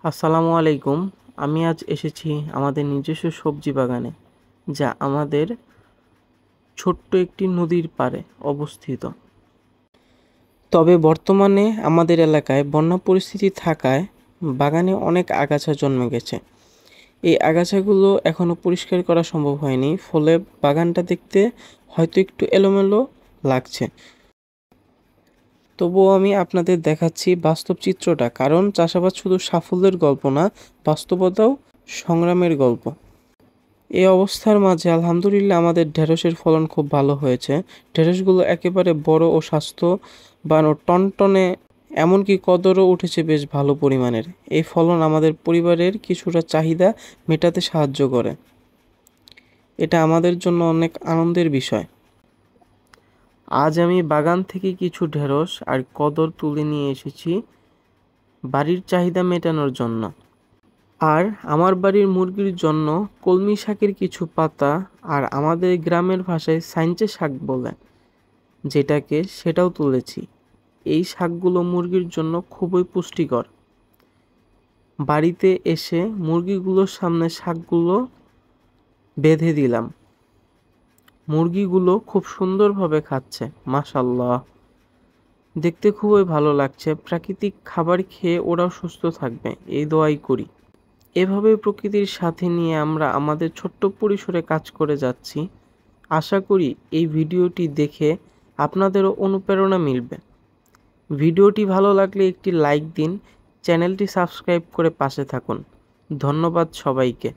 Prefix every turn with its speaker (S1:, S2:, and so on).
S1: আসসালামু আলাইকুম। আমি আজ এসেছি আমাদের নিজস্ব সবজি বাগানে, যা আমাদের ছোট্ট একটি নদীর পাড়ে অবস্থিত। তবে বর্তমানে আমাদের এলাকায় বন্যা পরিস্থিতি থাকায় বাগানে অনেক আগাছা জন্মে গেছে। এই আগাছাগুলো এখনও পরিষ্কার করা সম্ভব হয়নি, ফলে বাগানটা দেখতে হয়তো একটু এলোমেলো লাগছে। তবুও আমি আপনাদের দেখাচ্ছি বাস্তব চিত্রটা, কারণ চাষাবাদ শুধু সাফল্যের গল্প না, বাস্তবতাও সংগ্রামের গল্প। এই অবস্থার মাঝে আলহামদুলিল্লাহ আমাদের ঢেঁড়সের ফলন খুব ভালো হয়েছে। ঢেঁড়সগুলো একেবারে বড় ও স্বাস্থ্যবান ও টনটনে, এমনকি কদরও উঠেছে বেশ ভালো পরিমাণের। এই ফলন আমাদের পরিবারের কিছুটা চাহিদা মেটাতে সাহায্য করে। এটা আমাদের জন্য অনেক আনন্দের বিষয়। আজ আমি বাগান থেকে কিছু ঢেঁড়স আর কদর তুলে নিয়ে এসেছি বাড়ির চাহিদা মেটানোর জন্য। আর আমার বাড়ির মুরগির জন্য কলমি শাকের কিছু পাতা, আর আমাদের গ্রামের ভাষায় সাইঞ্চে শাক বলে যেটাকে, সেটাও তুলেছি। এই শাকগুলো মুরগির জন্য খুবই পুষ্টিকর। বাড়িতে এসে মুরগিগুলোর সামনে শাকগুলো বেঁধে দিলাম। মুরগিগুলো খুব সুন্দরভাবে খাচ্ছে, মাশাআল্লাহ। দেখতে খুবই ভালো লাগছে। প্রাকৃতিক খাবার খেয়ে ওরাও সুস্থ থাকবে, এই দোয়াই করি। এভাবে প্রকৃতির সাথে নিয়ে আমরা আমাদের ছোট্ট পরিসরে কাজ করে যাচ্ছি। আশা করি এই ভিডিওটি দেখে আপনাদেরও অনুপ্রেরণা মিলবে। ভিডিওটি ভালো লাগলে একটি লাইক দিন, চ্যানেলটি সাবস্ক্রাইব করে পাশে থাকুন। ধন্যবাদ সবাইকে।